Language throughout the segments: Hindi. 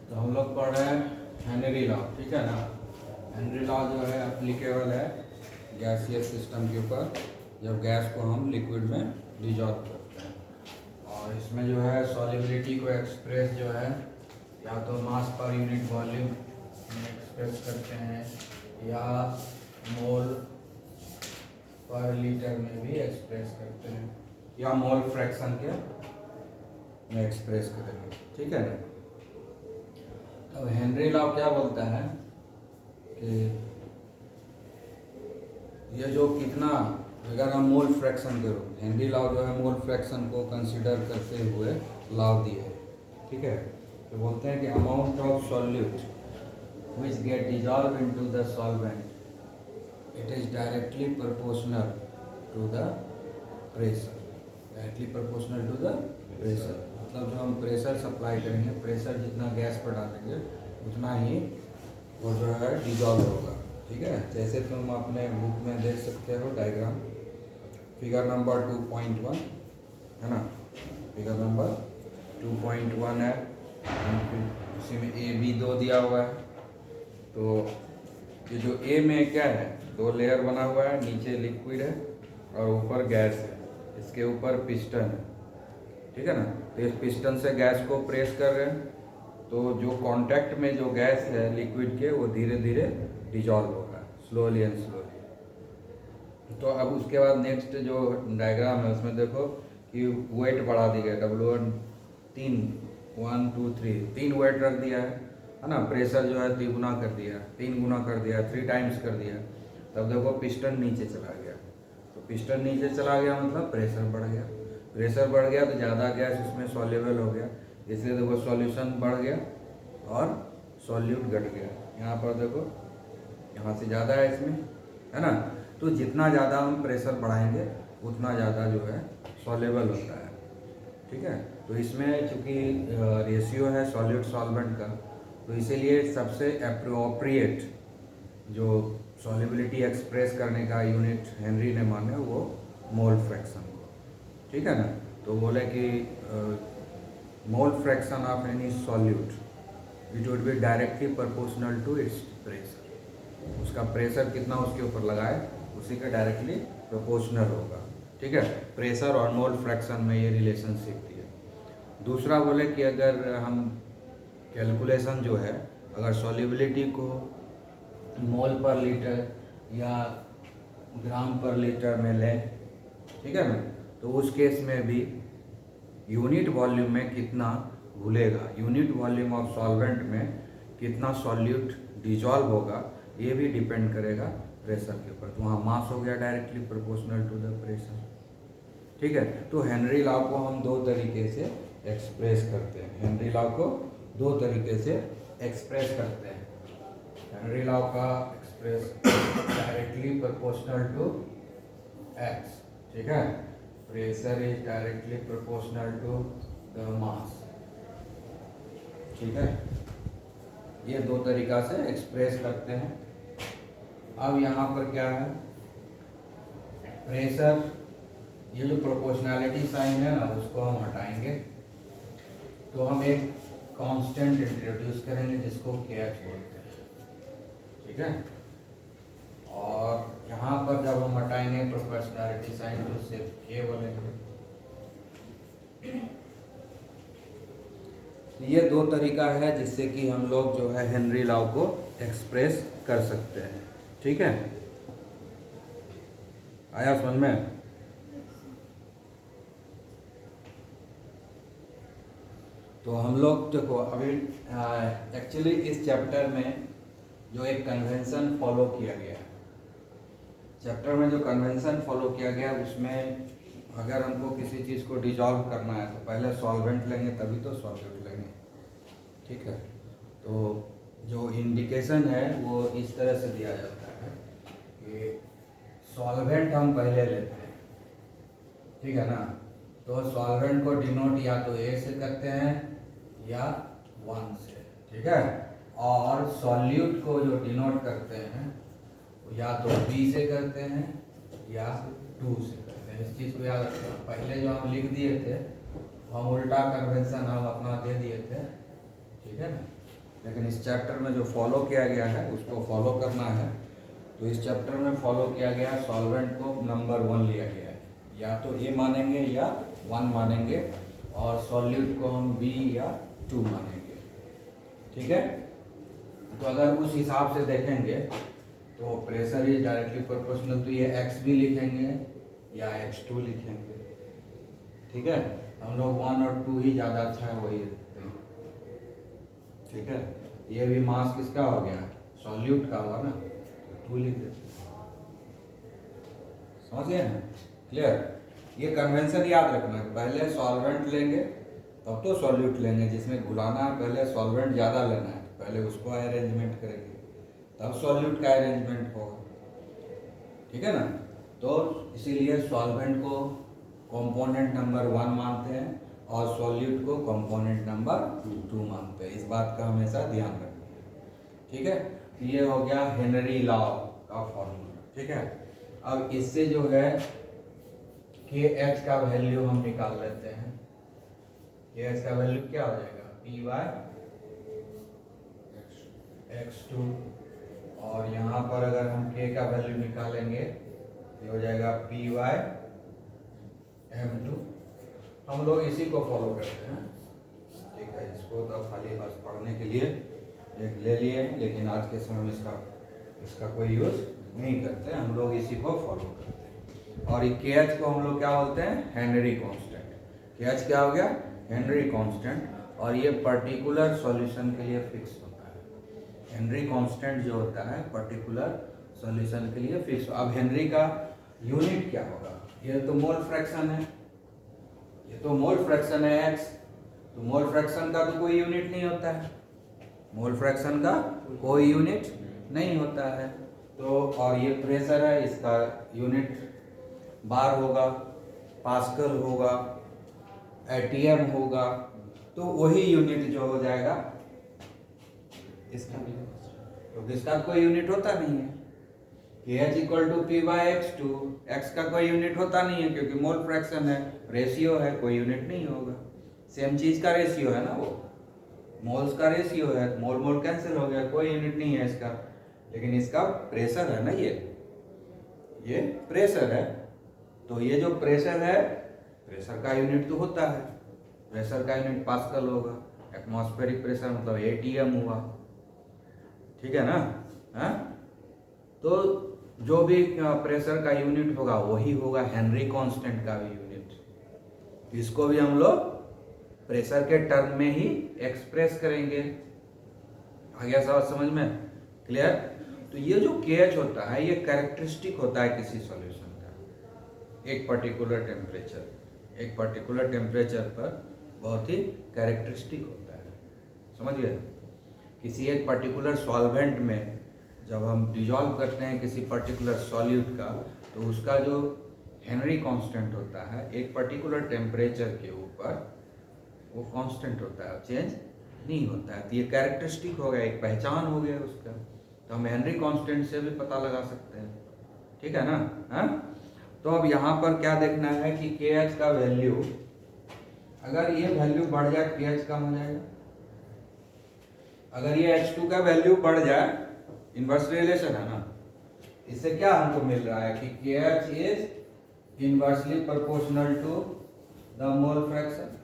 तो हम लोग पढ़ रहे हैं हेनरी लॉ, ठीक है ना। हेनरी लॉ जो है एप्लीकेबल है गैसियस सिस्टम के ऊपर, जब गैस को हम लिक्विड में डिजॉल्व करते हैं। और इसमें जो है सॉल्युबिलिटी को एक्सप्रेस जो है या तो मास पर यूनिट वॉल्यूम में एक्सप्रेस करते हैं या मोल पर लीटर में भी एक्सप्रेस करते हैं या मोल फ्रैक्शन के में एक्सप्रेस करेंगे, ठीक है ना। अब हेनरी लॉ क्या बोलता है कि ये जो कितना, अगर हम मोल फ्रैक्शन करो, हेनरी लॉ जो है मोल फ्रैक्शन को कंसीडर करते हुए लॉ दिए है, ठीक है। तो बोलते हैं कि amount of solute which get dissolved into the solvent it is directly proportional to the pressure, directly proportional to the pressure. मतलब जो हम प्रेशर सप्लाई करेंगे, प्रेशर जितना गैस पर डालेंगे उतना ही वो जो है डिजॉल्व होगा, ठीक है। जैसे तुम अपने बुक में देख सकते हो डायग्राम, फिगर नंबर 2.1 है ना, फिगर नंबर 2.1 है, उसी में ए बी दो दिया हुआ है। तो ये जो ए में क्या है, दो लेयर बना हुआ है, नीचे लिक्विड है और ऊपर गैस है, इसके ऊपर पिस्टन है, ठीक है ना। तो इस पिस्टन से गैस को प्रेस कर रहे हैं, तो जो कांटेक्ट में जो गैस है लिक्विड के वो धीरे धीरे डिजॉल्व होगा, स्लोली एंड स्लोली। तो अब उसके बाद नेक्स्ट जो डायग्राम है उसमें देखो कि वेट बढ़ा दी गई, W1 3 1 2 3 3 वेट रख दिया है ना। प्रेशर जो है 3 गुना कर दिया, 3 गुना कर दिया, 3 टाइम्स कर दिया। तब देखो पिस्टन नीचे चला गया, तो पिस्टन नीचे चला गया मतलब प्रेशर बढ़ गया, प्रेशर बढ़ गया तो ज़्यादा गैस उसमें सॉल्युबल हो गया, इसलिए देखो सॉल्यूशन बढ़ गया और सॉल्यूट घट गया। यहाँ पर देखो यहाँ से ज़्यादा है इसमें, है ना। तो जितना ज़्यादा हम प्रेशर बढ़ाएंगे उतना ज़्यादा जो है सॉल्युबल होता है, ठीक है। तो इसमें चूँकि रेशियो है सॉल्यूट सॉल्वेंट का, तो इसीलिए सबसे अप्रोप्रिएट जो सॉल्युबिलिटी एक्सप्रेस करने का यूनिट हेनरी ने माने वो मोल फ्रैक्शन को, ठीक है ना। तो बोले कि mole fraction of any solute it would be directly proportional to its pressure. उसका प्रेशर कितना उसके ऊपर लगाए उसी का डायरेक्टली प्रोपोर्शनल होगा, ठीक है। प्रेशर और मोल फ्रैक्शन में ये रिलेशनशिप थी। दूसरा बोले कि अगर हम कैलकुलेशन जो है, अगर सॉल्युबिलिटी को मोल पर लीटर या ग्राम पर लीटर में लें, ठीक है ना, तो उस केस में भी यूनिट वॉल्यूम में कितना घुलेगा, यूनिट वॉल्यूम ऑफ सॉल्वेंट में कितना सॉल्यूट डिजॉल्व होगा, ये भी डिपेंड करेगा प्रेशर के ऊपर। तो वहाँ मास हो गया directly proportional to the pressure, ठीक है। तो हेनरी लॉ को हम दो तरीके से एक्सप्रेस करते हैं, हेनरी लॉ को दो तरीके से एक्सप्रेस करते हैं। हेनरी लॉ का express directly proportional to X, ठीक है, pressure is directly proportional to the mass, ठीक है। ये दो तरीका से एक्सप्रेस करते हैं। अब यहाँ पर क्या है, प्रेशर, ये जो प्रोपोर्शनैलिटी साइन है ना उसको हम हटाएंगे, तो हम एक कांस्टेंट इंट्रोड्यूस करेंगे जिसको KH बोलते हैं, ठीक है। और यहाँ पर जब हम हटाएंगे प्रोपोर्शनैलिटी साइन तो सिर्फ K बोलेंगे। ये दो तरीका है जिससे कि हम लोग जो है हेनरी लॉ को एक्सप्रेस कर सकते हैं, ठीक है। आया समझ में। तो हम लोग देखो अभी एक्चुअली इस चैप्टर में जो एक कन्वेंशन फॉलो किया गया, चैप्टर में जो कन्वेंशन फॉलो किया गया उसमें अगर हमको किसी चीज़ को डिजॉल्व करना है तो पहले सॉल्वेंट लेंगे तभी तो सॉल्यूट लेंगे, ठीक है। तो जो इंडिकेशन है वो इस तरह से दिया जाता है कि सॉल्वेंट हम पहले लेते हैं, ठीक है ना। तो सॉल्वेंट को डिनोट या तो A से करते हैं या 1 से, ठीक है। और सॉल्यूट को जो डिनोट करते हैं या तो B से करते हैं या 2 से करते हैं। इस चीज़ को याद रखना, पहले जो हम लिख दिए थे हम उल्टा कन्वेंशन हम अपना दे दिए थे, ठीक है ना। लेकिन इस चैप्टर में जो फॉलो किया गया है उसको फॉलो करना है। तो इस चैप्टर में फॉलो किया गया सॉल्वेंट को नंबर 1 लिया गया है, या तो ए मानेंगे या 1 मानेंगे, और सॉल्यूट को हम बी या 2 मानेंगे। ठीक है, तो अगर उस हिसाब से देखेंगे तो प्रेशर इज डायरेक्टली प्रोपोर्शनल, तो ये x भी लिखेंगे या x2 लिखेंगे। ठीक है, हम लोग 1 और 2 ही ज़्यादा अच्छा है वही लिखते हैं। ठीक है, ये भी मास किसका हो गया, सॉल्यूट का हुआ ना, 2 लिख देते। समझ गए ना, क्लियर। ये कन्वेंशन याद रखना है, पहले सॉल्वेंट लेंगे तब तो सॉल्यूट लेंगे, जिसमें घुलाना है पहले सॉल्वेंट ज़्यादा लेना है, पहले उसको अरेंजमेंट करेंगे तब सॉल्यूट का अरेंजमेंट होगा। ठीक है ना, तो इसीलिए सॉल्वेंट को कंपोनेंट नंबर 1 मानते हैं और सॉल्यूट को कंपोनेंट नंबर 2 मानते हैं। इस बात का हमेशा ध्यान रखना है। ठीक है, ये हो गया हेनरी लॉ का फॉर्मूला। ठीक है, अब इससे जो है के एच का वैल्यू हम निकाल लेते हैं। के एच का वैल्यू क्या हो जाएगा, पी वाई x2, और यहाँ पर अगर हम k का वैल्यू निकालेंगे ये हो जाएगा पी वाई m2। हम लोग इसी को फॉलो करते हैं। ठीक है, इसको तो खाली बस पढ़ने के लिए एक ले लिए, लेकिन आज के समय में इसका कोई यूज नहीं करते, हम लोग इसी को फॉलो करते हैं। और ये के एच को हम लोग क्या बोलते हैं, हेनरी कांस्टेंट। के एच क्या हो गया, हेनरी कांस्टेंट, और ये पर्टिकुलर सॉल्यूशन के लिए फिक्स होता है। हेनरी कांस्टेंट जो होता है पर्टिकुलर सॉल्यूशन के लिए फिक्स। अब हेनरी का यूनिट क्या होगा, ये तो मोल फ्रैक्शन है, ये तो मोल फ्रैक्शन है x, तो मोल फ्रैक्शन का तो कोई यूनिट नहीं होता है, मोल फ्रैक्शन का कोई यूनिट नहीं होता है। तो और ये प्रेशर है, इसका यूनिट बार होगा, पास्कल होगा, एटीएम होगा, तो वही यूनिट जो हो जाएगा इसका, तो इसका कोई यूनिट होता नहीं है। K H equal to P by x2, x का कोई यूनिट होता नहीं है क्योंकि मोल फ्रैक्शन है, रेशियो है, कोई यूनिट नहीं होगा। सेम चीज का रेशियो है ना, वो मोल्स का रेशियो है, मोल मोल कैंसिल हो गया, कोई यूनिट नहीं है इसका। लेकिन इसका प्रेशर है ना, ये प्रेशर है, तो ये जो प्रेशर है, प्रेशर का यूनिट तो होता है, प्रेशर का यूनिट पास्कल होगा, एटमॉस्फेरिक प्रेशर मतलब एटीएम हुआ। ठीक है ना, हाँ, तो जो भी प्रेशर का यूनिट होगा वही होगा हेनरी कांस्टेंट का भी यूनिट। इसको भी हम लोग प्रेशर के टर्म में ही एक्सप्रेस करेंगे। आ गया समझ में, क्लियर। तो ये जो KH होता है ये कैरेक्टरिस्टिक होता है किसी सॉल्यूशन का, एक पर्टिकुलर टेम्परेचर पर बहुत ही कैरेक्टरिस्टिक होता है। समझ गए, किसी एक पर्टिकुलर सॉल्वेंट में जब हम डिजॉल्व करते हैं किसी पर्टिकुलर सॉल्यूट का, तो उसका जो हेनरी कांस्टेंट होता है एक पर्टिकुलर टेम्परेचर के ऊपर वो कांस्टेंट होता है, चेंज नहीं होता है। तो ये कैरेक्टरिस्टिक हो गया, एक पहचान हो गया उसका, तो हम हेनरी कांस्टेंट से भी पता लगा सकते हैं। ठीक है ना, हाँ। तो अब यहाँ पर क्या देखना है कि KH का वैल्यू, अगर ये वैल्यू बढ़ जाए KH कम हो जाएगा, अगर ये H2 का वैल्यू बढ़ जाए, इनवर्स रिलेशन है ना, इससे क्या हमको मिल रहा है कि KH is inversely proportional to the mole fraction,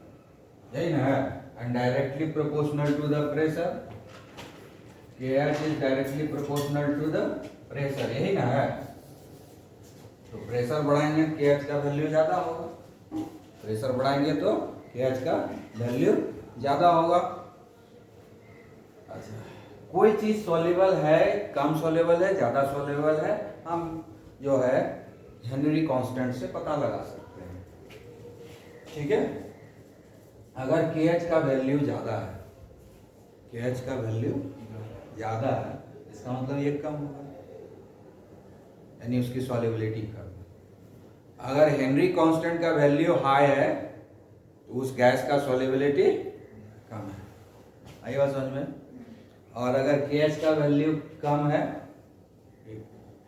यही ना है, and directly proportional to the pressure. KH is directly proportional to the pressure, यही ना है। तो प्रेशर बढ़ाएंगे KH का वैल्यू ज्यादा होगा, प्रेशर बढ़ाएंगे तो KH का वैल्यू ज्यादा होगा। अच्छा, कोई चीज सॉल्युबल है, कम सॉल्युबल है, ज्यादा सॉल्युबल है, हम जो है हेनरी कांस्टेंट से पता लगा सकते हैं। ठीक है, अगर KH का वैल्यू ज्यादा है, KH का वैल्यू ज्यादा है, इसका मतलब ये कम होगा, यानी उसकी सॉल्युबिलिटी कम। अगर हेनरी कांस्टेंट का वैल्यू हाई है तो उस गैस का सॉल्युबिलिटी कम है। आई बात समझ में। और अगर KH का वैल्यू कम है,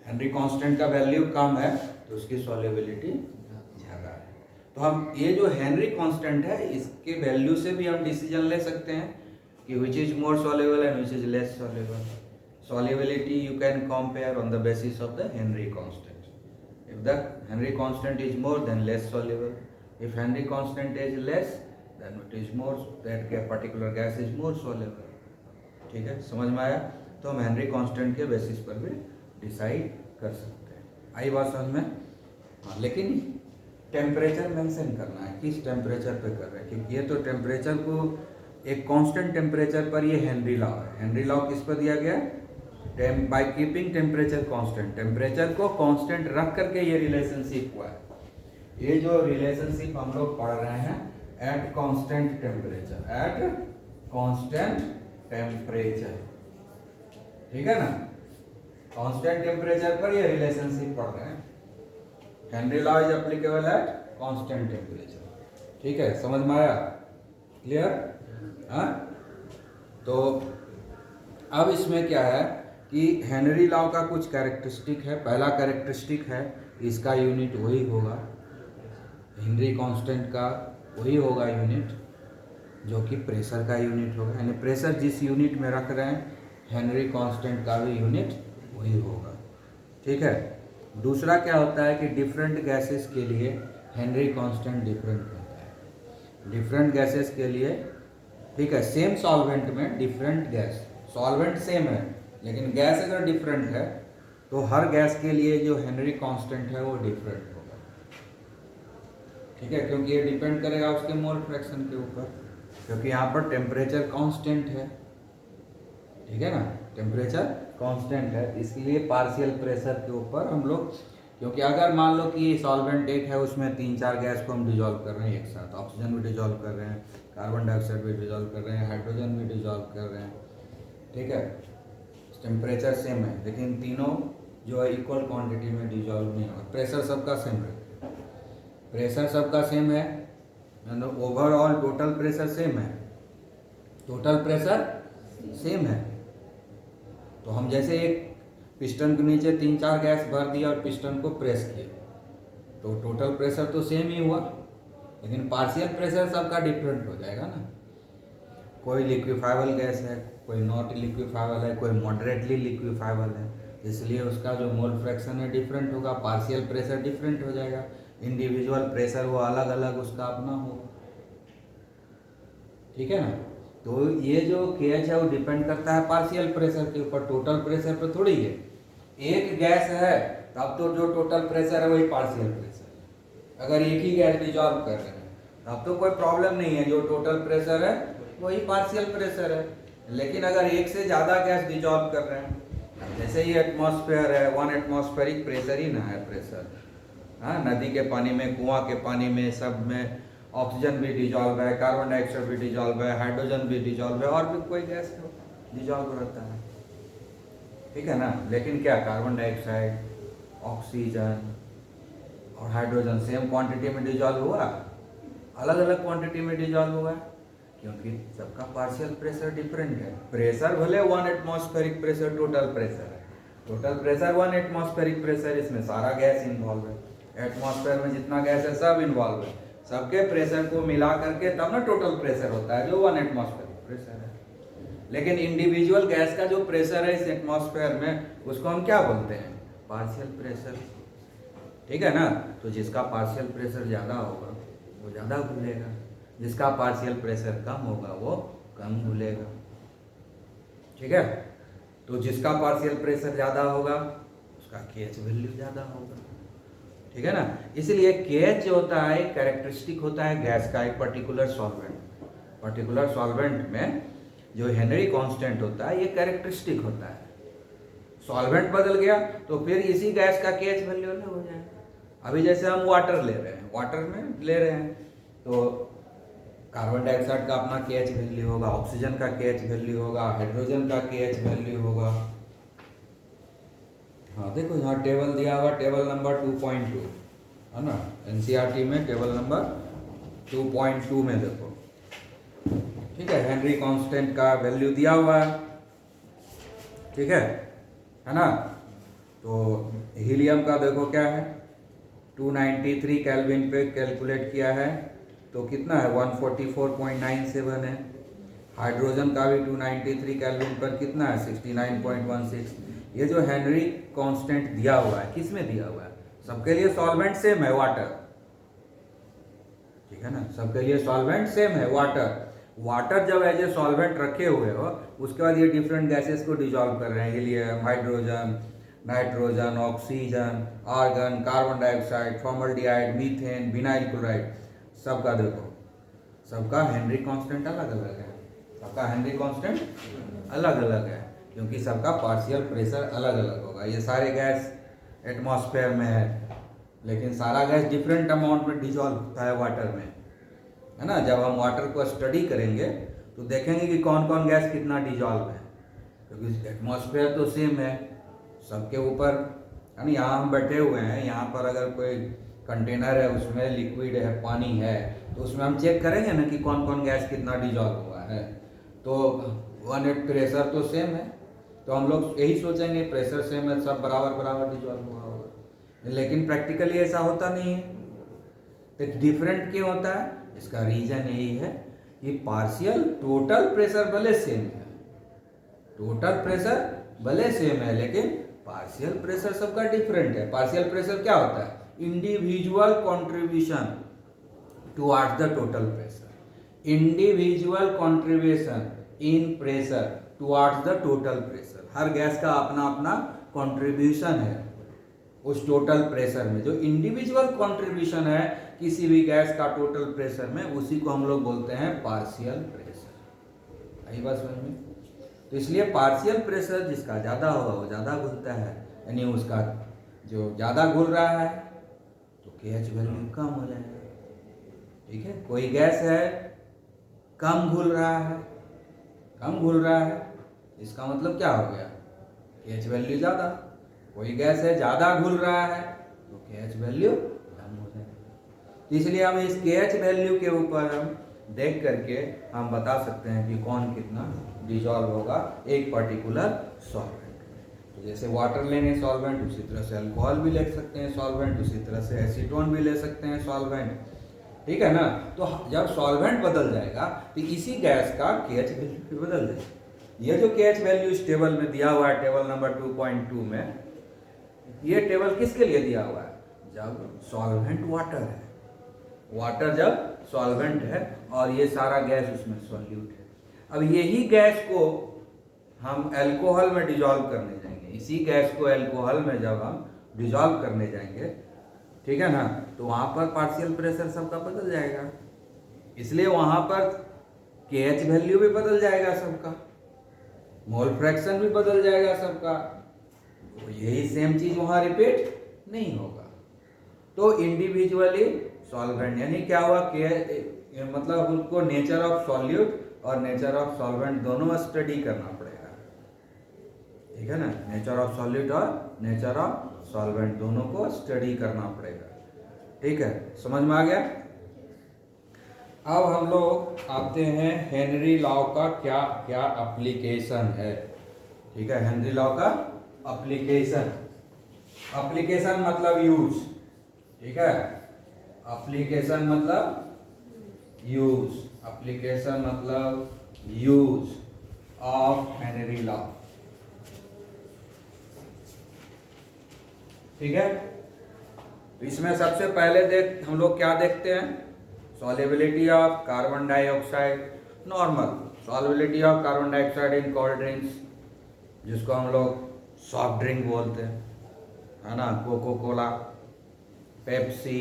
हेनरी कांस्टेंट का वैल्यू कम है, तो उसकी सॉल्युबिलिटी ज्यादा है। तो हम ये जो हेनरी कांस्टेंट है इसके वैल्यू से भी हम डिसीजन ले सकते हैं कि which is more soluble and which is less soluble. Solubility you can compare on the basis of the Henry constant. If the Henry constant is more, then less soluble. If Henry constant is less, then it is more, that particular gas is more soluble. ठीक है, समझ में आया? तो हम हेनरी कांस्टेंट के बेसिस पर भी डिसाइड कर सकते हैं. आई बात समझ में? हाँ, लेकिन टेम्परेचर मेंशन करना है, किस टेम्परेचर पे कर रहे हैं, क्योंकि ये तो टेम्परेचर को एक कांस्टेंट टेम्परेचर पर ये हेनरी लॉ है. हेनरी लॉ किस पर दिया गया है? By keeping temperature constant. Temperature को कांस्टेंट रख करके ये रिलेशनशिप हुआ है. ये जो रिलेशनशिप हम लोग पढ़ रहे हैं at constant temperature, at constant temperature, ठीक है ना? कांस्टेंट टेम्परेचर पर ये रिलेशनशिप पढ़ रहे हैं. Henry law is applicable at constant temperature. ठीक है, समझ में आया? क्लियर? हाँ, तो अब इसमें क्या है कि हेनरी लॉ का कुछ कैरेक्टरिस्टिक है. पहला कैरेक्टरिस्टिक है इसका यूनिट वही होगा, हेनरी कांस्टेंट का वही होगा यूनिट जो कि प्रेशर का यूनिट होगा. यानी प्रेशर जिस यूनिट में रख रहे हैं हेनरी कांस्टेंट का भी यूनिट वही होगा. ठीक है. दूसरा क्या होता है कि डिफरेंट गैसेस के लिए हेनरी कांस्टेंट डिफरेंट होता है. डिफरेंट गैसेस के लिए, ठीक है, सेम सॉल्वेंट में डिफरेंट गैस, सॉल्वेंट सेम है लेकिन गैस अगर डिफरेंट है तो हर गैस के लिए जो हेनरी कांस्टेंट है वो डिफरेंट होगा. ठीक है, क्योंकि ये डिपेंड करेगा उसके मोल फ्रैक्शन के ऊपर, क्योंकि यहाँ पर टेम्परेचर कांस्टेंट है. ठीक है ना, टेम्परेचर कांस्टेंट है, इसलिए पार्शियल प्रेशर के ऊपर हम लोग, क्योंकि अगर मान लो कि सॉल्वेंट एक है उसमें 3-4 गैस को हम डिजोल्व कर रहे हैं एक साथ, ऑक्सीजन भी डिजोल्व कर रहे हैं, कार्बन डाइऑक्साइड भी डिजोल्व कर रहे हैं, हाइड्रोजन भी डिजोल्व कर रहे हैं. ठीक है, टेम्परेचर सेम है लेकिन तीनों जो है इक्वल क्वांटिटी में डिजोल्व नहीं होगा. प्रेशर सबका सेम है, प्रेशर सबका सेम है, ओवरऑल टोटल प्रेशर सेम है, टोटल प्रेशर सेम है. तो हम जैसे एक पिस्टन के नीचे 3-4 गैस भर दिया और पिस्टन को प्रेस किया तो टोटल प्रेशर तो सेम ही हुआ, लेकिन पार्शियल प्रेशर सबका डिफरेंट हो जाएगा ना. कोई लिक्विफाइबल गैस है, कोई नॉट लिक्विफाइबल है, कोई मॉडरेटली लिक्विफाइबल है, इसलिए उसका जो मोल फ्रैक्शन है डिफरेंट होगा, पार्शियल प्रेशर डिफरेंट हो जाएगा. इंडिविजुअल प्रेशर वो अलग अलग उसका अपना हो. ठीक है ना. तो ये जो KH है वो डिपेंड करता है पार्शियल प्रेशर के ऊपर, टोटल प्रेशर पर थोड़ी है. एक गैस है तब तो जो टोटल प्रेशर है वही पार्शियल प्रेशर है. अगर एक ही गैस डिजॉल्व कर रहे हैं तब तो कोई प्रॉब्लम नहीं है, जो टोटल प्रेशर है वही पार्शियल प्रेशर है. लेकिन अगर एक से ज़्यादा गैस डिजॉल्व कर रहे हैं, जैसे ही एटमॉस्फेयर है, 1 एटमॉस्फेरिक प्रेशर ही ना है प्रेशर. हाँ, नदी के पानी में, कुआं के पानी में, सब में ऑक्सीजन भी डिजॉल्व है, कार्बन डाइऑक्साइड भी डिजॉल्व है, हाइड्रोजन भी डिजॉल्व है, और भी कोई गैस डिजॉल्व रहता है. ठीक है ना. लेकिन क्या कार्बन डाइऑक्साइड, ऑक्सीजन और हाइड्रोजन सेम क्वांटिटी में डिजॉल्व हुआ? अलग अलग क्वांटिटी में डिजॉल्व हुआ, क्योंकि सबका पार्शियल प्रेशर डिफरेंट है. प्रेशर भले 1 एटमॉस्फेरिक प्रेशर टोटल प्रेशर है, टोटल प्रेशर 1 एटमॉस्फेरिक प्रेशर, इसमें सारा गैस इन्वॉल्व है. एटमॉस्फेयर में जितना गैस है सब इन्वॉल्व है, सबके प्रेशर को मिला करके तब ना टोटल प्रेशर होता है जो 1 एटमॉस्फेरिक प्रेशर है. लेकिन इंडिविजुअल गैस का जो प्रेशर है इस एटमॉस्फेयर में उसको हम क्या बोलते हैं? Partial pressure. ठीक है ना. तो जिसका पार्शियल प्रेशर ज़्यादा होगा वो ज़्यादा घुलेगा, जिसका पार्शियल प्रेशर कम होगा वो कम घुलेगा. ठीक है. तो जिसका पार्शियल प्रेशर ज़्यादा होगा उसका KH वैल्यू ज़्यादा होगा. ठीक है ना. इसलिए KH जो होता है एक कैरेक्टरिस्टिक होता है गैस का, एक पर्टिकुलर सॉल्वेंट में जो हेनरी कांस्टेंट होता है ये कैरेक्टरिस्टिक होता है. सॉल्वेंट बदल गया तो फिर इसी गैस का KH वैल्यू अलग हो जाएगा. अभी जैसे हम वाटर ले रहे हैं, वाटर में ले रहे हैं तो कार्बन डाइऑक्साइड का अपना KH वैल्यू होगा, ऑक्सीजन का KH वैल्यू होगा, हाइड्रोजन का KH वैल्यू होगा. हाँ देखो यहाँ टेबल दिया हुआ, टेबल नंबर 2.2 है ना. NCERT में टेबल नंबर 2.2 में देखो. ठीक है, हेनरी कांस्टेंट का वैल्यू दिया हुआ है. ठीक है ना. तो हीलियम का देखो क्या है, 293 केल्विन पे कैलकुलेट किया है तो कितना है 144.97 है. हाइड्रोजन का भी 293 केल्विन पर कितना है 69.16। ये जो हेनरी कांस्टेंट दिया हुआ है किस में दिया हुआ है, सबके लिए सॉल्वेंट सेम है वाटर, ठीक है ना, सबके लिए सॉल्वेंट सेम है वाटर। वाटर जब एज ए सॉल्वेंट रखे हुए हो उसके बाद ये डिफरेंट गैसेस को डिजॉल्व कर रहे हैं, helium, hydrogen, nitrogen, oxygen, argon, carbon dioxide, formaldehyde, methane, vinyl chloride, सबका देखो सबका हेनरी कांस्टेंट अलग अलग है, सबका हेनरी कांस्टेंट अलग अलग है, क्योंकि सबका पार्शियल प्रेशर अलग अलग होगा। ये सारे गैस एटमॉस्फेयर में है, लेकिन सारा गैस डिफरेंट अमाउंट में डिजॉल्व होता है वाटर में, है ना। जब हम वाटर को स्टडी करेंगे तो देखेंगे कि कौन कौन गैस कितना डिजॉल्व है, क्योंकि एटमॉस्फेयर तो सेम है सबके ऊपर, है ना। यहाँ हम बैठे हुए हैं, यहाँ पर अगर कोई कंटेनर है उसमें लिक्विड है, पानी है, तो उसमें हम चेक करेंगे ना कि कौन कौन गैस कितना डिजॉल्व हुआ है। तो वन एट प्रेशर तो सेम है, तो हम लोग यही सोचेंगे प्रेशर सेम है, सब बराबर बराबर डिजॉल्व हुआ होगा, लेकिन प्रैक्टिकली ऐसा होता नहीं है। तो डिफरेंट क्यों होता है, इसका रीजन यही है कि पार्शियल टोटल प्रेशर भले सेम है, टोटल प्रेशर भले सेम है, लेकिन पार्शियल प्रेशर सबका डिफरेंट है। पार्शियल प्रेशर क्या होता है, individual contribution towards the total pressure, individual contribution in pressure towards the total pressure. Her gas का अपना अपना कंट्रीब्यूशन है उस टोटल प्रेशर में, जो इंडिविजुअल कंट्रीब्यूशन है किसी भी गैस का टोटल प्रेशर में, उसी को हम लोग बोलते हैं पार्शियल प्रेशर। आई बात समझ में। तो इसलिए पार्शियल प्रेशर जिसका ज़्यादा होगा वो ज़्यादा घुलता है, यानी उसका जो ज़्यादा घुल रहा है तो KH वैल्यू कम हो जाएगा, ठीक है। कोई गैस है कम घुल रहा है, कम घुल रहा है, इसका मतलब क्या हो गया, KH वैल्यू ज़्यादा। कोई गैस है ज़्यादा घुल रहा है तो KH वैल्यू कम हो जाएगा। तो इसलिए हम इस KH वैल्यू के ऊपर हम देख करके हम बता सकते हैं कि कौन कितना डिजॉल्व होगा एक पर्टिकुलर सॉल्वेंट में। तो जैसे वाटर लेंगे सॉल्वेंट, उसी तरह से अल्कोहल भी ले सकते हैं सॉल्वेंट, उसी तरह से एसीटोन भी ले सकते हैं सॉल्वेंट, ठीक है ना। तो जब सॉल्वेंट बदल जाएगा तो इसी गैस का KH वैल्यू भी बदल जाएगा। ये जो KH वैल्यू इस टेबल में दिया हुआ है, टेबल नंबर 2.2 में, ये टेबल किसके लिए दिया हुआ है, जब सॉल्वेंट वाटर है, वाटर जब सॉल्वेंट है और ये सारा गैस उसमें सॉल्यूट है। अब यही गैस को हम अल्कोहल में डिजॉल्व करने जाएंगे, इसी गैस को अल्कोहल में जब हम डिजॉल्व करने जाएंगे, ठीक है ना, तो वहाँ पर पार्शियल प्रेशर सबका बदल जाएगा, इसलिए वहाँ पर KH वैल्यू भी बदल जाएगा सबका, मोल फ्रैक्शन भी बदल जाएगा सबका। तो यही सेम चीज़ वहाँ रिपीट नहीं होगा। तो इंडिविजुअली सॉल्वेंट यानी क्या हुआ कि मतलब उनको नेचर ऑफ सॉल्यूट और नेचर ऑफ सॉल्वेंट दोनों स्टडी करना पड़ेगा, ठीक है ना। नेचर ऑफ सॉल्यूट और नेचर ऑफ सॉल्वेंट दोनों को स्टडी करना पड़ेगा, ठीक है, समझ में आ गया। अब हम लोग आते हैं हेनरी लॉ का क्या क्या एप्लीकेशन है, ठीक है। हेनरी लॉ का एप्लीकेशन, एप्लीकेशन मतलब यूज, ठीक है। एप्लीकेशन मतलब यूज, एप्लीकेशन मतलब यूज ऑफ हेनरी लॉ, ठीक है। तो इसमें सबसे पहले हम लोग क्या देखते हैं, solubility of carbon dioxide, normal solubility of carbon dioxide in cold drinks, जिसको हम लोग सॉफ्ट ड्रिंक बोलते हैं, है ना। कोको कोला, पेप्सी,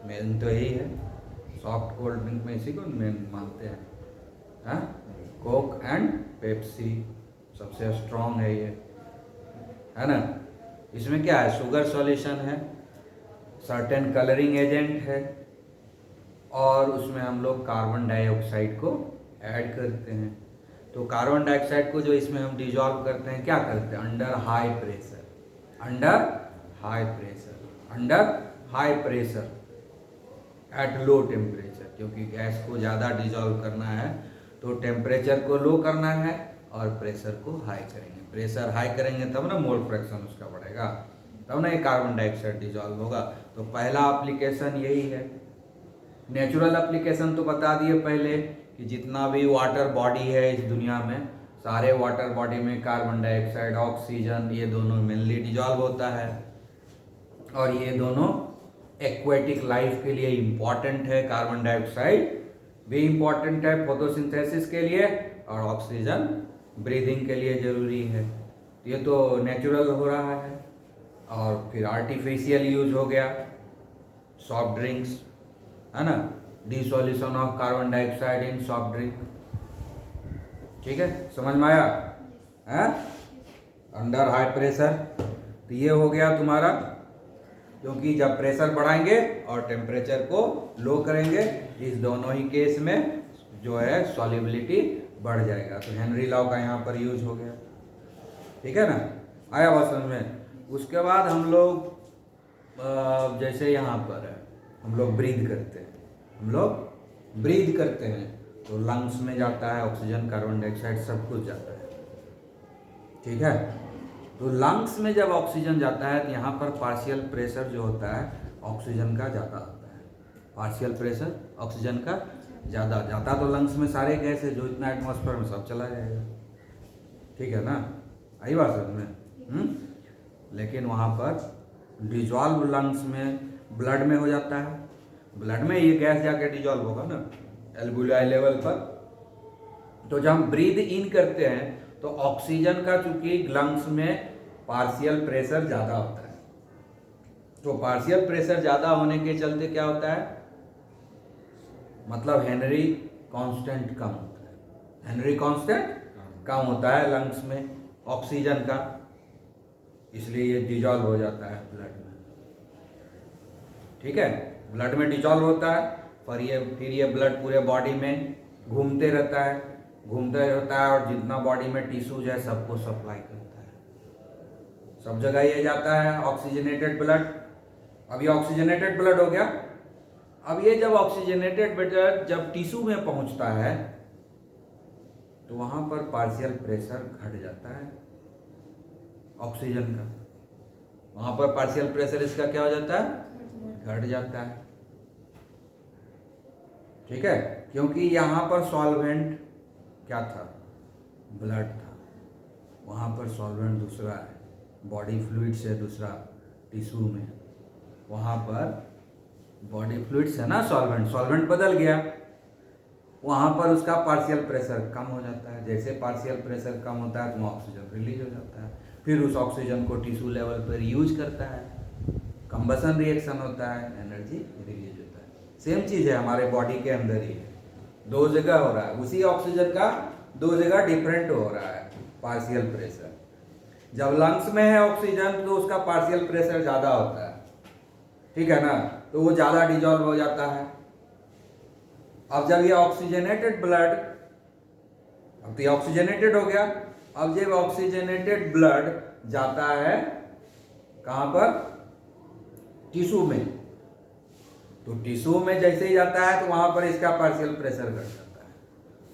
मेन तो यही है, सॉफ्ट कोल्ड ड्रिंक में इसी को मेन मानते हैं, हाँ। कोक एंड पेप्सी सबसे स्ट्रॉन्ग है ये, है ना। इसमें क्या है, शुगर सॉल्यूशन है, सर्टेन कलरिंग एजेंट है, और उसमें हम लोग कार्बन डाइऑक्साइड को ऐड करते हैं। तो कार्बन डाइऑक्साइड को जो इसमें हम डिजॉल्व करते हैं, क्या करते हैं, under high pressure, under high pressure, under high pressure at low temperature, क्योंकि गैस को ज़्यादा डिजॉल्व करना है तो टेम्परेचर को लो करना है और प्रेशर को हाई करेंगे। प्रेशर हाई करेंगे तब ना मोल फ्रैक्शन उसका बढ़ेगा, तब ना ये कार्बन डाइऑक्साइड डिजॉल्व होगा। तो पहला एप्लीकेशन यही है। नेचुरल एप्लीकेशन तो बता दिए पहले कि जितना भी वाटर बॉडी है इस दुनिया में, सारे वाटर बॉडी में कार्बन डाइऑक्साइड, ऑक्सीजन, ये दोनों मेनली डिजॉल्व होता है। और ये दोनों एक्वेटिक लाइफ के लिए इम्पॉर्टेंट है। कार्बन डाइऑक्साइड भी इम्पॉर्टेंट है फोटोसिंथेसिस के लिए, और ऑक्सीजन ब्रीदिंग के लिए ज़रूरी है। ये तो नेचुरल हो रहा है। और फिर आर्टिफिशियल यूज हो गया, सॉफ्ट ड्रिंक्स, है ना, dissolution of carbon dioxide in soft drink. ठीक है, समझ में आया है? अंडर हाई प्रेशर, तो ये हो गया तुम्हारा, क्योंकि जब प्रेशर बढ़ाएंगे और टेम्परेचर को लो करेंगे, इस दोनों ही केस में जो है सॉल्युबिलिटी बढ़ जाएगा। तो हेनरी लॉ का यहाँ पर यूज हो गया। ठीक है ना, आया बात समझ में? उसके बाद हम लोग जैसे यहाँ पर है, हम लोग ब्रीथ करते हैं, तो लंग्स में जाता है ऑक्सीजन, कार्बन डाइऑक्साइड, सब कुछ जाता है। ठीक है, तो लंग्स में जब ऑक्सीजन जाता है तो यहाँ पर पार्शियल प्रेशर जो होता है ऑक्सीजन का ज़्यादा होता है। पार्शियल प्रेशर ऑक्सीजन का ज़्यादा जाता, तो लंग्स में सारे गैस है जो इतना एटमॉस्फेयर में सब चला जाएगा। ठीक है ना, आई बात समझ में? लेकिन वहाँ पर डिजॉल्व लंग्स में ब्लड में हो जाता है, ब्लड में ये गैस जाके डिजॉल्व होगा ना एल्बुलाई लेवल पर। तो जब हम ब्रीद इन करते हैं तो ऑक्सीजन का चूंकि लंग्स में पार्शियल प्रेशर ज़्यादा होता है, तो पार्शियल प्रेशर ज़्यादा होने के चलते क्या होता है, मतलब हेनरी कांस्टेंट कम होता है। हेनरी कांस्टेंट कम होता है लंग्स में ऑक्सीजन का, इसलिए ये डिजॉल्व हो जाता है ब्लड में। ठीक है, ब्लड में डिजॉल्व होता है, फिर ये ब्लड पूरे बॉडी में घूमते रहता है और जितना बॉडी में टिश्यूज है सबको सप्लाई करता है, सब जगह ये जाता है ऑक्सीजनेटेड ब्लड। अब ये ऑक्सीजनेटेड ब्लड हो गया। अब ये जब ऑक्सीजनेटेड ब्लड जब टिश्यू में पहुंचता है तो वहां पर पार्शियल प्रेशर घट जाता है ऑक्सीजन का, वहां पर पार्शियल प्रेशर इसका क्या हो जाता है, घट जाता है। ठीक है, क्योंकि यहाँ पर सॉल्वेंट क्या था, ब्लड था, वहाँ पर सॉल्वेंट दूसरा है, बॉडी फ्लूइड से दूसरा टिश्यू में, वहाँ पर बॉडी फ्लूइड से ना सॉल्वेंट बदल गया, वहाँ पर उसका पार्शियल प्रेशर कम हो जाता है। जैसे पार्शियल प्रेशर कम होता है तो ऑक्सीजन रिलीज हो जाता है, फिर उस ऑक्सीजन को टिश्यू लेवल पर यूज करता है, कंबसन रिएक्शन होता है, एनर्जी रिलीज होता है। सेम चीज़ है हमारे बॉडी के अंदर ही है, दो जगह हो रहा है, उसी ऑक्सीजन का दो जगह डिफरेंट हो रहा है पार्शियल प्रेशर। जब लंग्स में है ऑक्सीजन तो उसका पार्शियल प्रेशर ज़्यादा होता है, ठीक है ना, तो वो ज़्यादा डिजॉल्व हो जाता है। अब जब ये ऑक्सीजनेटेड ब्लड, अब तो ये ऑक्सीजनेटेड हो गया, अब जब ऑक्सीजनेटेड ब्लड जाता है कहाँ पर, टिश्यू में, तो टिश्यू में जैसे ही जाता है तो वहां पर इसका पार्शियल प्रेशर घट जाता है।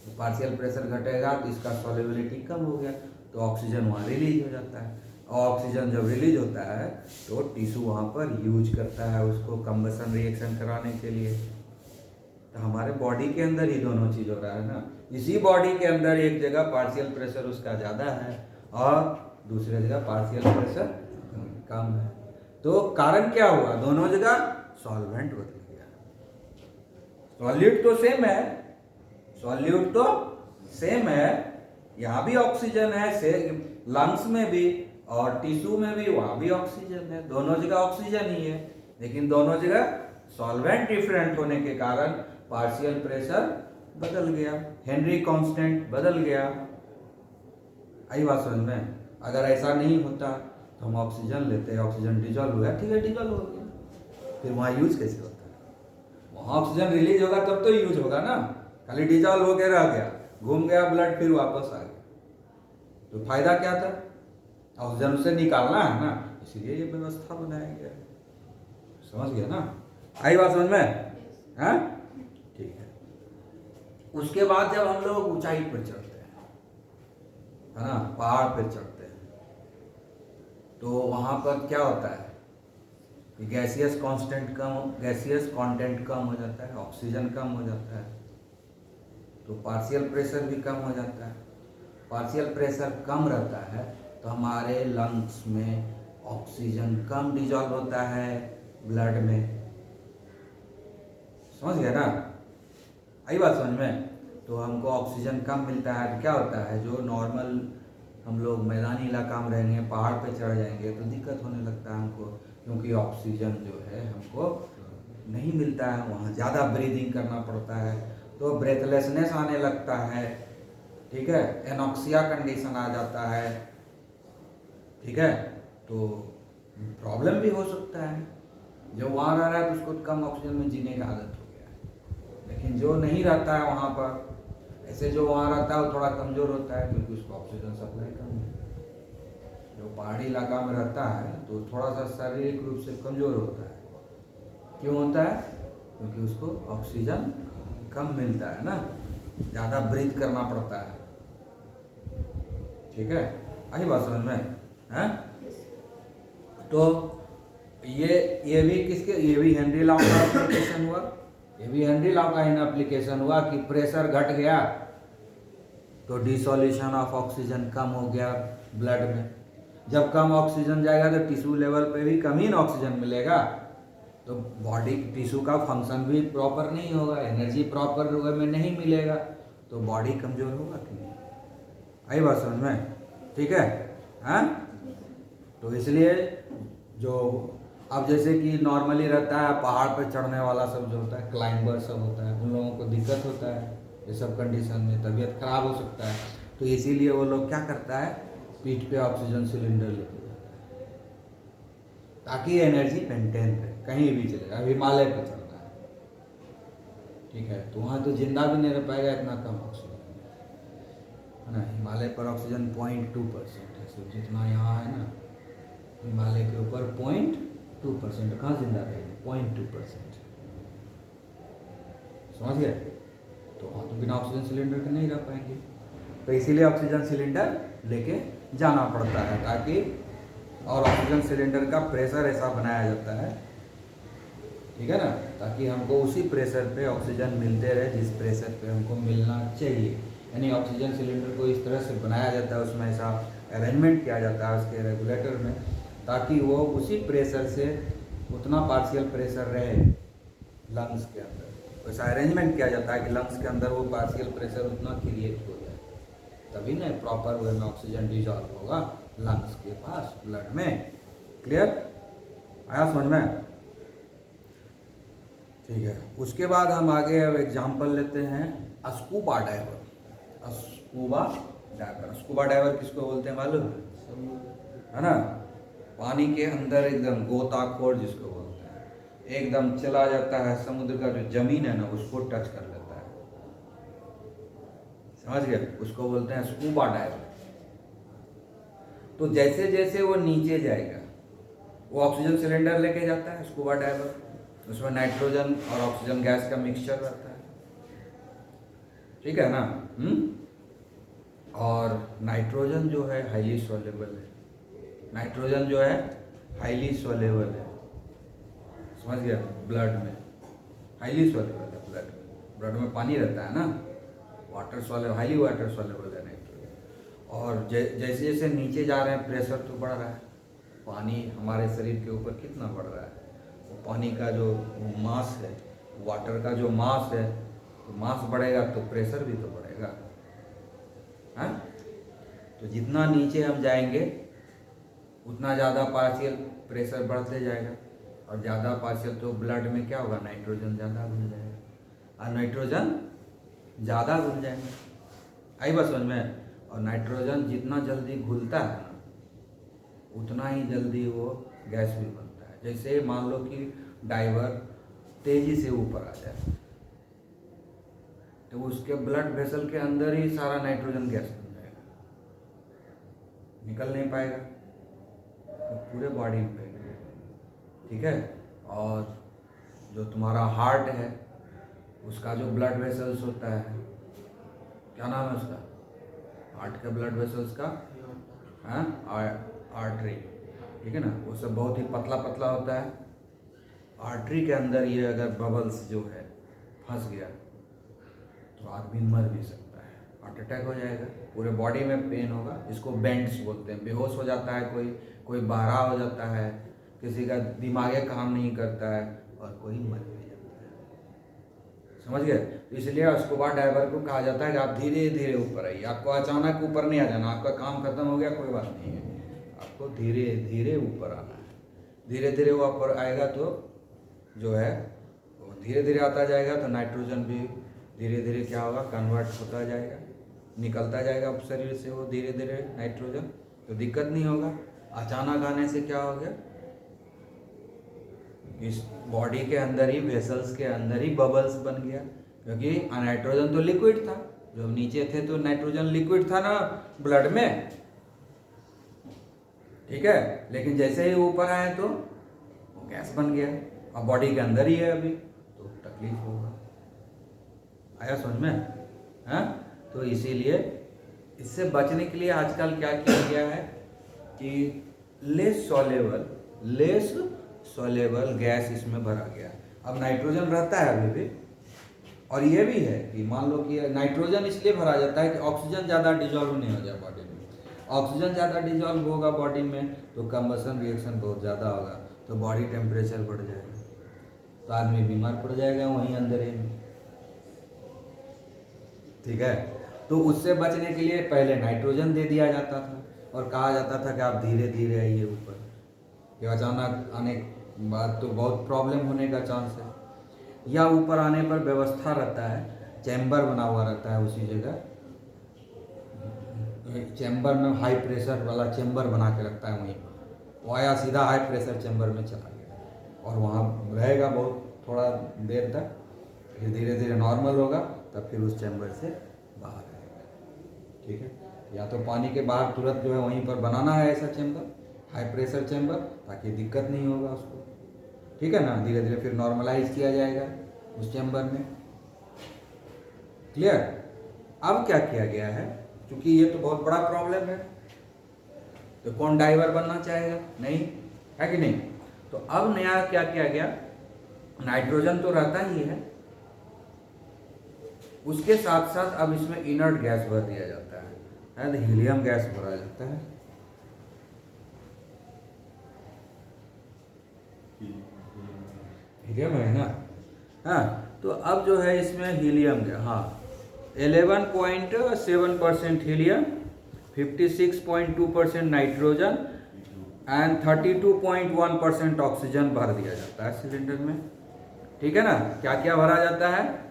तो पार्शियल प्रेशर घटेगा तो इसका सॉल्युबिलिटी कम हो गया, तो ऑक्सीजन वहाँ रिलीज हो जाता है, और ऑक्सीजन जब रिलीज होता है तो टिश्यू वहाँ पर यूज करता है उसको कंबसन रिएक्शन कराने के लिए। तो हमारे बॉडी के अंदर ही दोनों चीज़ हो रहा है ना, इसी बॉडी के अंदर एक जगह पार्शियल प्रेशर उसका ज़्यादा है और दूसरी जगह पार्शियल प्रेशर कम है। तो कारण क्या हुआ, दोनों जगह सॉल्वेंट बदल गया। सॉल्यूट तो सेम है, यहाँ भी ऑक्सीजन है, लंग्स में भी और टिश्यू में भी, वहाँ भी ऑक्सीजन है, दोनों जगह ऑक्सीजन ही है, लेकिन दोनों जगह सॉल्वेंट डिफरेंट होने के कारण पार्शियल प्रेशर बदल गया, हेनरी कांस्टेंट बदल गया। आई बात समझ में? अगर ऐसा नहीं होता तो हम ऑक्सीजन लेते हैं, ऑक्सीजन डिजॉल्व हुआ, ठीक है डिजॉल्व हो गया, फिर वहाँ यूज कैसे होता है? वहाँ ऑक्सीजन रिलीज होगा तब तो यूज होगा ना, खाली डिजॉल्व होकर रह गया, घूम गया ब्लड, फिर वापस आ गया, तो फायदा क्या था? ऑक्सीजन उसे निकालना है ना, इसलिए ये व्यवस्था बनाया गया। समझ गया ना? आई बात समझ में? हाँ ठीक है। उसके बाद जब हम लोग ऊंचाई पर चढ़ते हैं, है ना, पहाड़ पर चढ़ते हैं, तो वहां पर क्या होता है कि गैसियस कंटेंट कम हो जाता है, ऑक्सीजन कम हो जाता है, तो पार्शियल प्रेशर भी कम हो जाता है। पार्शियल प्रेशर कम रहता है तो हमारे लंग्स में ऑक्सीजन कम डिजॉल्व होता है ब्लड में। समझ गया ना, आई बात समझ में। तो हमको ऑक्सीजन कम मिलता है तो क्या होता है, जो नॉर्मल हम लोग मैदानी इलाका में रहेंगे, पहाड़ पे चढ़ जाएंगे तो दिक्कत होने लगता है हमको, क्योंकि ऑक्सीजन जो है हमको नहीं मिलता है, वहाँ ज़्यादा ब्रीदिंग करना पड़ता है तो ब्रेथलेसनेस आने लगता है, ठीक है, एनॉक्सिया कंडीशन आ जाता है, ठीक है। तो प्रॉब्लम भी हो सकता है, जो वहाँ रह रहा है तो उसको कम ऑक्सीजन में जीने की आदत हो गया है, लेकिन जो नहीं रहता है वहाँ पर, ऐसे जो वहाँ रहता है वो थोड़ा कमज़ोर होता है क्योंकि उसको ऑक्सीजन सप्लाई कम है। जो पहाड़ी इलाका में रहता है तो थोड़ा सा शारीरिक रूप से कमज़ोर होता है। क्यों होता है? क्योंकि उसको ऑक्सीजन कम मिलता है ना, ज़्यादा ब्रीथ करना पड़ता है, ठीक है। आई बात समझ में है। तो ये भी किसके, ये भी हेनरी लॉ का एप्लीकेशन हुआ, ये भी हेनरी लॉ का एप्लीकेशन हुआ कि प्रेशर घट गया तो डिसोल्यूशन ऑफ ऑक्सीजन कम हो गया ब्लड में। जब कम ऑक्सीजन जाएगा तो टिश्यू लेवल पे भी कम ही ऑक्सीजन मिलेगा, तो बॉडी टिश्यू का फंक्शन भी प्रॉपर नहीं होगा, एनर्जी प्रॉपर वे में नहीं मिलेगा, तो बॉडी कमज़ोर होगा कि नहीं। आई बात समझ में, ठीक है। हाँ, तो इसलिए जो अब जैसे कि नॉर्मली रहता है पहाड़ पर चढ़ने वाला सब जो होता है, क्लाइंबर सब होता है, उन लोगों को दिक्कत होता है ये सब कंडीशन में, तबीयत खराब हो सकता है, तो इसीलिए वो लोग क्या करता है, पीठ पे ऑक्सीजन सिलेंडर लेके जाता है ताकि एनर्जी मेंटेन रहे, कहीं भी चलेगा। हिमालय पर चलना है, ठीक है, तो वहाँ तो जिंदा भी नहीं रह पाएगा, इतना कम ऑक्सीजन है ना। हिमालय पर ऑक्सीजन 0.2% है, so जितना यहाँ है ना हिमालय के ऊपर 0.2%, कहाँ जिंदा रहेंगे, 0.2%, समझ गए। तो वहाँ तो बिना ऑक्सीजन सिलेंडर के नहीं रह पाएंगे, तो इसीलिए ऑक्सीजन सिलेंडर लेके जाना पड़ता है ताकि, और ऑक्सीजन सिलेंडर का प्रेशर ऐसा बनाया जाता है, ठीक है ना, ताकि हमको उसी प्रेशर पे ऑक्सीजन मिलते रहे जिस प्रेशर पे हमको मिलना चाहिए। यानी ऑक्सीजन सिलेंडर को इस तरह से बनाया जाता है, उसमें ऐसा अरेंजमेंट किया जाता है उसके रेगुलेटर में, ताकि वो उसी प्रेशर से उतना पार्शियल प्रेशर रहे लंग्स के अंदर। वैसा अरेंजमेंट किया जाता है कि लंग्स के अंदर वो पार्शियल प्रेशर उतना क्रिएट हो जाए, तभी ना प्रॉपर वे में ऑक्सीजन डिजॉल्व होगा लंग्स के पास, ब्लड में। क्लियर आया समझ में? ठीक है, उसके बाद हम आगे अब एग्जाम्पल लेते हैं scuba diver. Scuba diver, scuba diver किसको बोलते हैं मालूम है ना? पानी के अंदर एकदम गोताखोर जिसको बोलते हैं, एकदम चला जाता है, समुद्र का जो जमीन है ना उसको टच कर लेता है, समझ गए, उसको बोलते हैं स्कूबा डाइवर। तो जैसे जैसे वो नीचे जाएगा, वो ऑक्सीजन सिलेंडर लेके जाता है स्कूबा डाइवर, उसमें नाइट्रोजन और ऑक्सीजन गैस का मिक्सचर रहता है, ठीक है ना। और नाइट्रोजन जो है हाईली सोलेबल है, नाइट्रोजन जो है हाईली सोलेबल है, समझ गया, ब्लड में हाईली सोलेबल है, ब्लड में पानी रहता है ना, water soluble, highly water soluble है नाइट्रोजन। और जैसे जैसे नीचे जा रहे हैं प्रेशर तो बढ़ रहा है, पानी हमारे शरीर के ऊपर कितना बढ़ रहा है, वो पानी का जो मास है, वाटर का जो मास है, तो मास बढ़ेगा तो प्रेशर भी तो बढ़ेगा, हाँ। तो जितना नीचे हम जाएंगे उतना ज़्यादा पार्शियल प्रेशर बढ़ते जाएगा, और ज़्यादा पार्शियल तो ब्लड में क्या होगा, नाइट्रोजन ज़्यादा घुल जाएगा, और नाइट्रोजन ज़्यादा घुल जाएगा, आई बात समझ में। और नाइट्रोजन जितना जल्दी घुलता है ना उतना ही जल्दी वो गैस भी बनता है। जैसे मान लो कि डाइवर तेजी से ऊपर आ जाए तो उसके ब्लड वेसल के अंदर ही सारा नाइट्रोजन गैस बन जाएगा, निकल नहीं पाएगा, तो पूरे बॉडी में फैलेगा, ठीक है। और जो तुम्हारा हार्ट है उसका जो ब्लड वेसल्स होता है, क्या नाम है उसका, हार्ट के ब्लड वेसल्स का, हाँ, आर्टरी, ठीक है ना, वो सब बहुत ही पतला पतला होता है। आर्टरी के अंदर ये अगर बबल्स जो है फंस गया तो तो आदमी मर भी सकता है, हार्ट अटैक हो जाएगा, पूरे बॉडी में पेन होगा, इसको बेंड्स बोलते हैं। बेहोश हो जाता है कोई बहरा हो जाता है, किसी का दिमागे काम नहीं करता है, और कोई मर भी जाता है। समझ गए? तो इसलिए स्कूबा डाइवर को कहा जाता है कि आप धीरे धीरे ऊपर आइए। आपको अचानक ऊपर नहीं आ जाना, आपका काम खत्म हो गया कोई बात नहीं है, आपको धीरे धीरे ऊपर आना है। धीरे धीरे वो ऊपर आएगा तो जो है वो धीरे धीरे आता जाएगा, तो नाइट्रोजन भी धीरे धीरे क्या होगा, कन्वर्ट होता जाएगा, निकलता जाएगा शरीर से वो धीरे धीरे नाइट्रोजन, तो दिक्कत नहीं होगा। अचानक आने से क्या हो गया, इस बॉडी के अंदर ही, वेसल्स के अंदर ही बबल्स बन गया, क्योंकि नाइट्रोजन तो लिक्विड था, जो नीचे थे तो नाइट्रोजन लिक्विड था ना ब्लड में, ठीक है। लेकिन जैसे ही ऊपर आए तो वो गैस बन गया, अब बॉडी के अंदर ही है अभी, तो तकलीफ होगा। आया समझ में? हाँ, तो इसीलिए इससे बचने के लिए आजकल क्या किया गया है कि लेस सॉलेबल गैस इसमें भरा गया। अब नाइट्रोजन रहता है अभी भी, और ये भी है कि मान लो कि नाइट्रोजन इसलिए भरा जाता है कि ऑक्सीजन ज़्यादा डिजॉल्व नहीं हो जाए बॉडी में। ऑक्सीजन ज़्यादा डिजॉल्व होगा बॉडी में तो कंबशन रिएक्शन बहुत ज़्यादा होगा, तो बॉडी टेम्परेचर बढ़ जाएगा, तो आदमी बीमार पड़ जाएगा वहीं अंदर ही में, ठीक है। तो उससे बचने के लिए पहले नाइट्रोजन दे दिया जाता था और कहा जाता था कि आप धीरे धीरे आइए ऊपर, कि अचानक आने के बाद तो बहुत प्रॉब्लम होने का चांस है। या ऊपर आने पर व्यवस्था रहता है, चैम्बर बना हुआ रहता है उसी जगह, चैम्बर में हाई प्रेशर वाला चैम्बर बना के रखता है वहीं पर, वो आया सीधा हाई प्रेशर चैम्बर में चला गया और वहाँ रहेगा बहुत थोड़ा देर तक, फिर धीरे धीरे नॉर्मल होगा, तब फिर उस चैम्बर से बाहर आएगा, ठीक है। या तो पानी के बाहर तुरंत जो है वहीं पर बनाना है ऐसा चैम्बर, हाई प्रेशर चैम्बर, ताकि दिक्कत नहीं होगा उसको, ठीक है ना। धीरे धीरे फिर नॉर्मलाइज किया जाएगा उस चैम्बर में, क्लियर। अब क्या किया गया है, क्योंकि ये तो बहुत बड़ा प्रॉब्लम है, तो कौन डाइवर बनना चाहेगा, नहीं है कि नहीं। तो अब नया क्या किया गया, नाइट्रोजन तो रहता ही है, उसके साथ साथ अब इसमें इनर्ट गैस भर दिया जाता है, तो हीलियम गैस भरा जाता है। हीलियम है ना, हाँ। तो अब जो है इसमें हीलियम गया, हाँ 11.7% हीलियम, 56.2% नाइट्रोजन एंड 32.1% ऑक्सीजन भर दिया जाता है सिलेंडर में, ठीक है ना। क्या क्या भरा जाता है,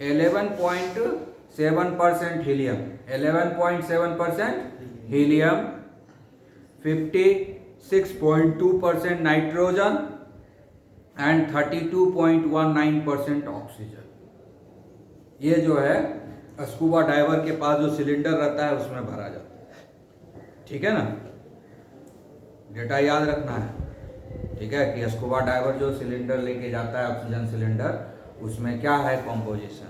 11.7% helium, 11.7% helium, 56.2% nitrogen and 32.19% oxygen. ये जो है स्कूबा डाइवर के पास जो सिलेंडर रहता है उसमें भरा जाता है, ठीक है ना। डेटा याद रखना है, ठीक है, कि स्कूबा डाइवर जो सिलेंडर लेके जाता है ऑक्सीजन सिलेंडर, उसमें क्या है कॉम्पोजिशन,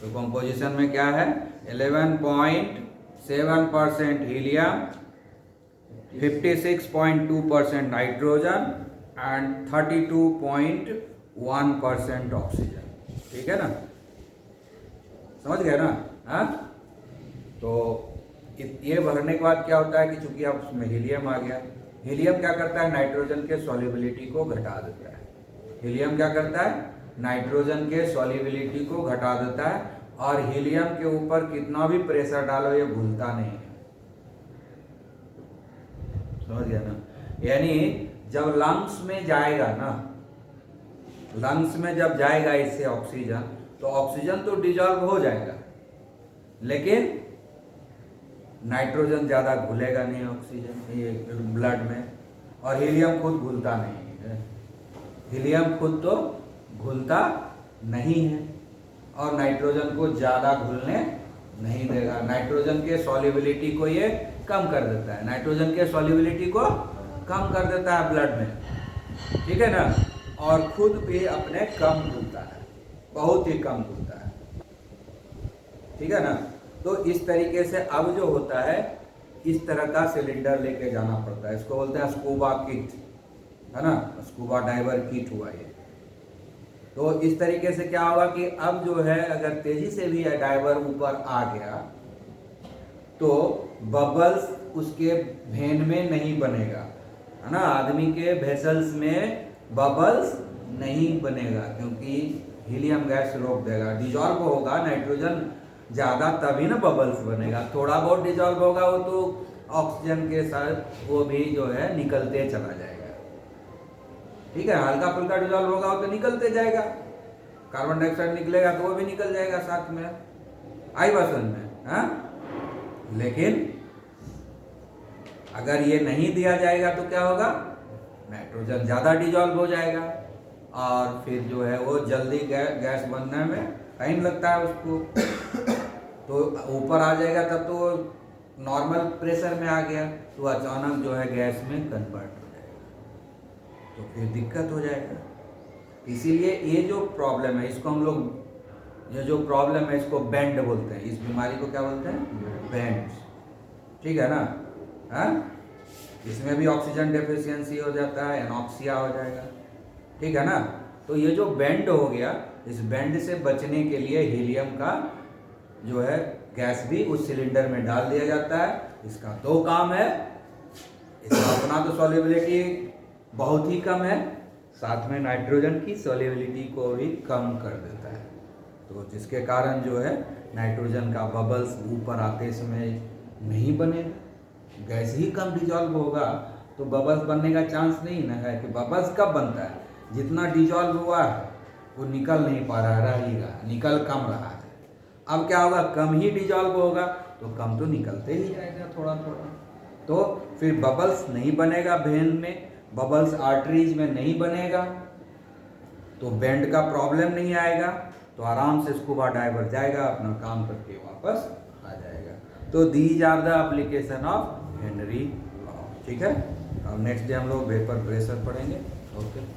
तो कॉम्पोजिशन में क्या है 11.7% हीलियम, 56.2% नाइट्रोजन एंड 32.1% ऑक्सीजन, ठीक है ना, समझ गए ना। हाँ, तो ये भरने के बाद क्या होता है कि चूंकि अब उसमें हीलियम आ गया, हीलियम क्या करता है, नाइट्रोजन के सॉल्युबिलिटी को घटा देता है। हीलियम क्या करता है, नाइट्रोजन के सॉल्युबिलिटी को घटा देता है, और हीलियम के ऊपर कितना भी प्रेशर डालो ये भूलता नहीं है, समझ गया ना। यानी जब लंग्स में जाएगा ना, लंग्स में जब जाएगा इससे ऑक्सीजन, तो ऑक्सीजन तो डिजॉल्व हो जाएगा, लेकिन नाइट्रोजन ज़्यादा घुलेगा नहीं ऑक्सीजन ये ब्लड में, और हीलियम खुद घुलता नहीं है, हीलियम खुद तो घुलता नहीं है, और नाइट्रोजन को ज़्यादा घुलने नहीं देगा। नाइट्रोजन के सॉल्युबिलिटी को ये कम कर देता है, नाइट्रोजन के सॉल्युबिलिटी को कम कर देता है ब्लड में, ठीक है ना, और खुद भी अपने कम घुलता है, बहुत ही कम घुलता है, ठीक है ना। तो इस तरीके से अब जो होता है, इस तरह का सिलेंडर लेके जाना पड़ता है, इसको बोलते हैं स्कूबा किट, है ना, स्कूबा डाइवर किट हुआ ये, तो इस तरीके से क्या होगा कि अब जो है अगर तेजी से भी डाइवर ऊपर आ गया तो बबल्स उसके वेन में नहीं बनेगा, है ना। आदमी के वेसल्स में बबल्स नहीं बनेगा क्योंकि हीलियम गैस रोक देगा। डिजॉल्व होगा नाइट्रोजन ज़्यादा तभी ना बबल्स बनेगा। थोड़ा बहुत डिजॉल्व होगा वो तो ऑक्सीजन के साथ वो भी जो है निकलते चला जाएगा, ठीक है। हल्का फुल्का डिजॉल्व होगा वो तो निकलते जाएगा, कार्बन डाइऑक्साइड निकलेगा तो वो भी निकल जाएगा साथ में, आई बात समझ में, हाँ। लेकिन अगर ये नहीं दिया जाएगा तो क्या होगा, नाइट्रोजन ज़्यादा डिजॉल्व हो जाएगा और फिर जो है वो जल्दी गैस बनने में टाइम लगता है उसको, तो ऊपर आ जाएगा तब तो नॉर्मल प्रेशर में आ गया तो अचानक जो है गैस में कन्वर्ट हो जाएगा, तो फिर दिक्कत हो जाएगा। इसीलिए ये जो प्रॉब्लम है इसको हम लोग, ये जो प्रॉब्लम है इसको बैंड बोलते हैं। इस बीमारी को क्या बोलते हैं, बैंड, ठीक है ना, हाँ। इसमें भी ऑक्सीजन डेफिशिएंसी हो जाता है, एनॉक्सिया हो जाएगा, ठीक है ना। तो ये जो बैंड हो गया, इस बैंड से बचने के लिए हीलियम का जो है गैस भी उस सिलेंडर में डाल दिया जाता है। इसका दो काम है, इसका अपना तो सॉल्युबिलिटी बहुत ही कम है, साथ में नाइट्रोजन की सॉल्युबिलिटी को भी कम कर देता है, तो जिसके कारण जो है नाइट्रोजन का बबल्स ऊपर आते समय नहीं बनेगा। गैस ही कम डिजॉल्व होगा तो बबल्स बनने का चांस नहीं ना है। कि बबल्स कब बनता है, जितना डिजॉल्व हुआ है वो निकल नहीं पा रहा, रह ही रहा, निकल कम रहा है। अब क्या होगा, कम ही डिजॉल्व होगा तो कम तो निकलते ही जाएगा थोड़ा थोड़ा, तो फिर बबल्स नहीं बनेगा वेन में, बबल्स आर्टरीज में नहीं बनेगा, तो बैंड का प्रॉब्लम नहीं आएगा, तो आराम से स्कूबा डाइवर जाएगा अपना काम करके वापस आ जाएगा। तो these are the application of Henry law, ठीक है। अब नेक्स्ट डे हम लोग वेपर प्रेशर पढ़ेंगे। ओके।